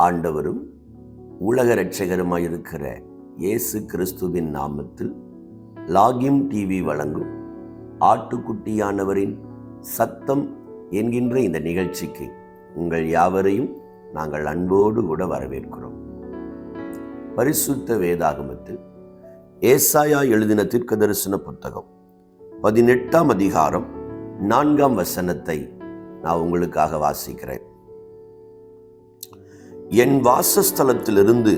ஆண்டவரும் உலக இரட்சகருமாயிருக்கிற இயேசு கிறிஸ்துவின் நாமத்தில் லாகிம் டிவி வழங்கும் ஆட்டுக்குட்டியானவரின் சத்தம் என்கின்ற இந்த நிகழ்ச்சிக்கு உங்கள் யாவரையும் நாங்கள் அன்போடு கூட வரவேற்கிறோம். பரிசுத்த வேதாகமத்தில் ஏசாயா எழுதின தீர்க்கதரிசன புத்தகம் 18ஆம் அதிகாரம் 4ஆம் வசனத்தை நான் உங்களுக்காக வாசிக்கிறேன். என் வாசஸ்தலத்திலிருந்து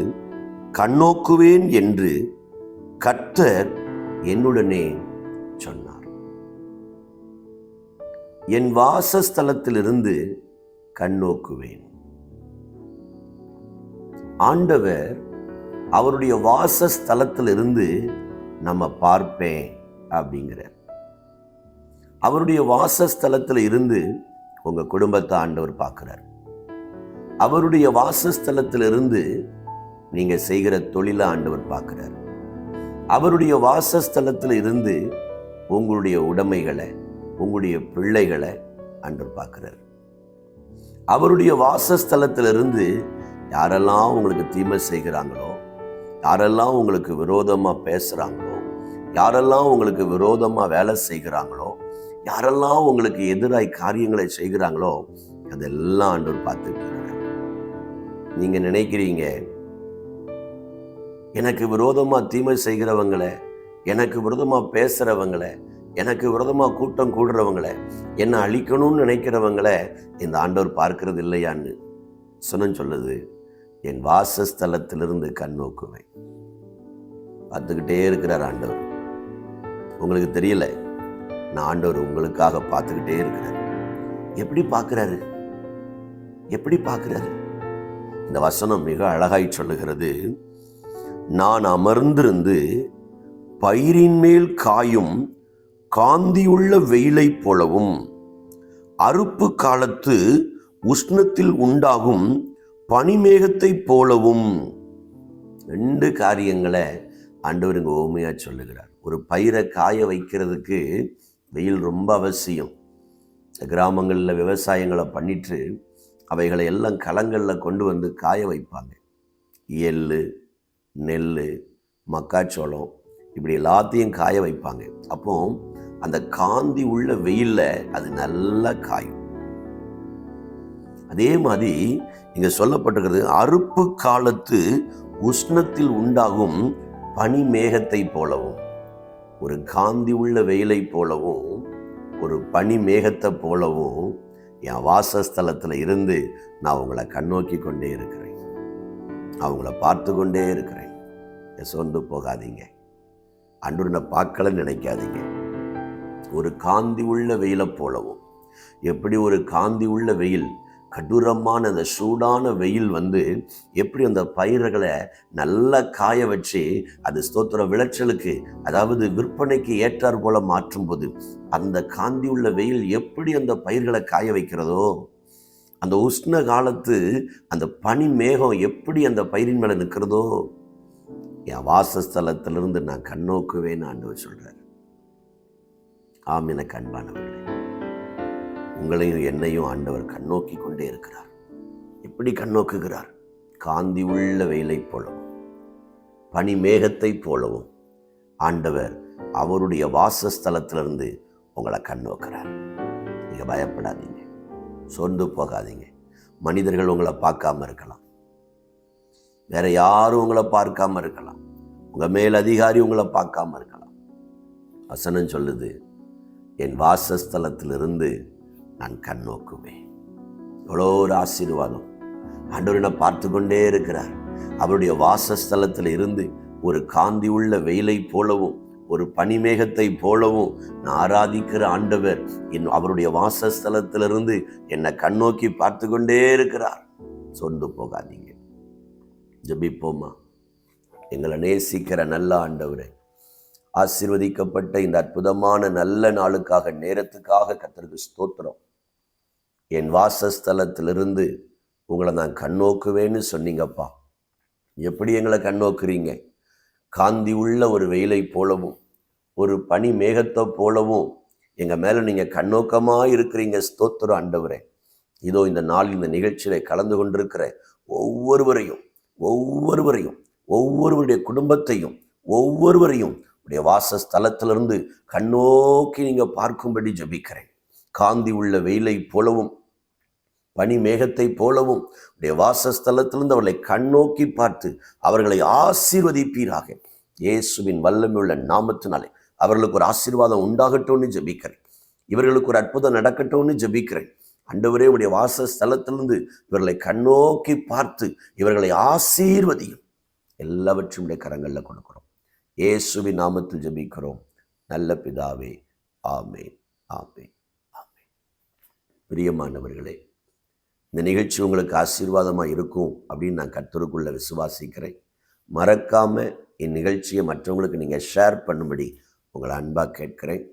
கண்ணோக்குவேன் என்று கர்த்தர் என்னுடனே சொன்னார். என் வாசஸ்தலத்திலிருந்து கண்ணோக்குவேன். ஆண்டவர் அவருடைய வாசஸ்தலத்திலிருந்து நம்ம பார்ப்பேன் அப்படிங்கிறார். அவருடைய வாசஸ்தலத்தில் இருந்து உங்க குடும்பத்தை ஆண்டவர் பார்க்கிறார். அவருடைய வாசஸ்தலத்திலிருந்து நீங்க செய்கிற தொழிலை ஆண்டவர் பார்க்கிறார். அவருடைய வாசஸ்தலத்தில் இருந்து உங்களுடைய உடைமைகளை, உங்களுடைய பிள்ளைகளை ஆண்டவர் பார்க்கிறார். அவருடைய வாசஸ்தலத்திலிருந்து யாரெல்லாம் உங்களுக்கு தீமை செய்கிறாங்களோ, யாரெல்லாம் உங்களுக்கு விரோதமா பேசுறாங்களோ, யாரெல்லாம் உங்களுக்கு விரோதமா வேலை செய்கிறாங்களோ, யாரெல்லாம் உங்களுக்கு எதிராய் காரியங்களை செய்கிறாங்களோ, அதெல்லாம் ஆண்டவர் பார்த்துட்டு இருக்கிறார். நீங்க நினைக்கிறீங்க, எனக்கு விரோதமா தீமை செய்கிறவங்களை, எனக்கு விரோதமா பேசுறவங்களை, எனக்கு விரோதமா கூட்டம் கூடுறவங்களை, என்னை அழிக்கணும்னு நினைக்கிறவங்களை இந்த ஆண்டவர் பார்க்கிறது இல்லையான்னு சொல்லுது. என் வாசஸ்தலத்திலிருந்து கண்ணோக்குவேன். பார்த்துக்கிட்டே இருக்கிறார் ஆண்டவர். உங்களுக்கு தெரியல, நான் ஆண்டவர் உங்களுக்காக பார்த்துக்கிட்டே இருக்கிறார். எப்படி பார்க்கிறாரு? எப்படி பார்க்கிறாரு? இந்த வசனம் மிக அழகாய் சொல்லுகிறது. நான் அமர்ந்திருந்து பயிரின் மேல் காயும் காந்தியுள்ள வெயிலை போலவும், அறுப்பு காலத்து உஷ்ணத்தில் உண்டாகும் பனிமேகத்தை போலவும். 2 காரியங்களை ஆண்டவர் இங்க ஓமையா சொல்லுகிறார். ஒரு பயிரை காய வைக்கிறதுக்கு வெயில் ரொம்ப அவசியம். கிராமங்களில் விவசாயங்களை பண்ணிட்டு அவைகளை எல்லாம் களங்களில் கொண்டு வந்து காய வைப்பாங்க. எள்ளு, நெல், மக்காச்சோளம், இப்படி எல்லாத்தையும் காய வைப்பாங்க. அப்போ அந்த காந்தி உள்ள வெயில்ல அது நல்லா காயும். அதே மாதிரி இங்க சொல்லப்பட்டிருக்கிறது, அறுப்பு காலத்து உஷ்ணத்தில் உண்டாகும் பனி மேகத்தை போலவும். ஒரு காந்தி உள்ள வெயிலை போலவும், ஒரு பனி மேகத்தை போலவும் என் வாசஸ்தலத்தில் இருந்து நான் உங்களை கண்ணோக்கி கொண்டே இருக்கிறேன். அவங்கள பார்த்து கொண்டே இருக்கிறேன். சோர்ந்து போகாதீங்க. ஆண்டவரை பார்க்கலன்னு நினைக்காதீங்க. ஒரு காந்தி உள்ள வெயிலை போலவும். எப்படி ஒரு காந்தி உள்ள வெயில், கடூரமான அந்த சூடான வெயில் எப்படி அந்த பயிர்களை நல்லா காய வச்சு அது ஸ்தோத்திர விளைச்சலுக்கு, அதாவது விற்பனைக்கு ஏற்றார் போல மாற்றும் போது, அந்த காந்தி உள்ள வெயில் எப்படி அந்த பயிர்களை காய வைக்கிறதோ, அந்த உஷ்ண காலத்து அந்த பனி மேகம் எப்படி அந்த பயிரின் மேல நிற்கிறதோ, என் வாசஸ்தலத்திலிருந்து நான் கண்ணோக்குவேன் ஆண்டவர் சொல்றார். ஆமென். அன்பானவர்களே, உங்களையும் என்னையும் ஆண்டவர் கண்ணோக்கி கொண்டே இருக்கிறார். எப்படி கண்ணோக்குகிறார்? காந்தி உள்ள வெயிலை போலவும், பனி மேகத்தை போலவும் ஆண்டவர் அவருடைய வாசஸ்தலத்திலிருந்து உங்களை கண்ணோக்கிறார். நீங்க பயப்படாதீங்க, சோர்ந்து போகாதீங்க. மனிதர்கள் உங்களை பார்க்காம இருக்கலாம், வேற யாரும் உங்களை பார்க்காம இருக்கலாம், உங்க மேல் அதிகாரி உங்களை பார்க்காம இருக்கலாம். வசனம் சொல்லுது, என் வாசஸ்தலத்திலிருந்து நான் கண்ணோக்குவேன். எவ்வளோ ஒரு ஆசீர்வாதம்! ஆண்டவர் என்னை பார்த்து கொண்டே இருக்கிறார். அவருடைய வாசஸ்தலத்தில் இருந்து ஒரு காந்தி உள்ள வெயிலை போலவும், ஒரு பனிமேகத்தை போலவும் நான் ஆராதிக்கிற ஆண்டவர் அவருடைய வாசஸ்தலத்திலிருந்து என்னை கண்ணோக்கி பார்த்து கொண்டே இருக்கிறார். சொந்து போகாதீங்க. ஜெபிப்போமா. எங்களை நேசிக்கிற நல்ல ஆண்டவரே, ஆசீர்வதிக்கப்பட்ட இந்த அற்புதமான நல்ல நாளுக்காக, நேரத்துக்காக கர்த்தருக்கு ஸ்தோத்திரம். என் வாசஸ்தலத்திலிருந்து உங்களை நான் கண்ணோக்குவேன்னு சொன்னீங்கப்பா. எப்படி எங்களை கண்ணோக்குறீங்க? காந்தி உள்ள ஒரு வெயிலை போலவும், ஒரு பனி மேகத்தை போலவும் எங்கள் மேலே நீங்கள் கண்ணோக்கமாக இருக்கிறீங்க. ஸ்தோத்திரம் ஆண்டவரே. இதோ இந்த நாள் இந்த நிகழ்ச்சியில கலந்து கொண்டிருக்கிற ஒவ்வொருவரையும் ஒவ்வொருவரையும் ஒவ்வொருவருடைய குடும்பத்தையும் ஒவ்வொருவரையும் உடைய வாசஸ்தலத்திலிருந்து கண்ணோக்கி நீங்க பார்க்கும்படி ஜெபிக்கிறேன். காந்தி உள்ள வெயிலை போலவும் பனி மேகத்தை போலவும் உடைய வாசஸ்தலத்திலிருந்து அவர்களை கண்ணோக்கி பார்த்து அவர்களை ஆசீர்வதிப்பீராக. இயேசுவின் வல்லமையுள்ள நாமத்தினாலே அவர்களுக்கு ஒரு ஆசீர்வாதம் உண்டாகட்டும்னு ஜெபிக்கிறேன். இவர்களுக்கு ஒரு அற்புதம் நடக்கட்டும்னு ஜெபிக்கிறேன். ஆண்டவரே, உடைய வாசஸ்தலத்திலிருந்து இவர்களை கண்ணோக்கி பார்த்து இவர்களை ஆசீர்வதியும். எல்லாவற்றையும் உடைய கரங்களில் கொடுக்கிறோம். இயேசுவின் நாமத்தில் ஜெபிக்கிறோம் நல்ல பிதாவே. ஆமென், ஆமென், ஆமென். பிரியமானவர்களே, இந்த நிகழ்ச்சி உங்களுக்கு ஆசீர்வாதமாக இருக்கும் அப்படின்னு நான் கர்த்தருக்குள்ள விசுவாசிக்கிறேன். மறக்காம இந்நிகழ்ச்சியை மற்றவங்களுக்கு நீங்கள் ஷேர் பண்ணும்படி உங்களை அன்பாக கேட்கிறேன்.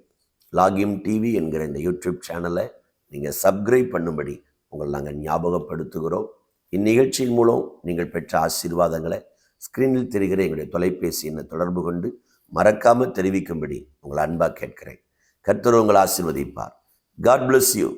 லாகிம் டிவி என்கிற இந்த யூடியூப் சேனலை நீங்கள் சப்ஸ்கிரைப் பண்ணும்படி உங்களை நாங்கள் ஞாபகப்படுத்துகிறோம். இந்நிகழ்ச்சியின் மூலம் நீங்கள் பெற்ற ஆசீர்வாதங்களை ஸ்க்ரீனில் தெரிகிற எங்களுடைய தொலைபேசி எண்ணை தொடர்பு கொண்டு மறக்காமல் தெரிவிக்கும்படி உங்களை அன்பாக கேட்கிறேன். கர்த்தர் உங்களை ஆசீர்வதிப்பார். God bless you.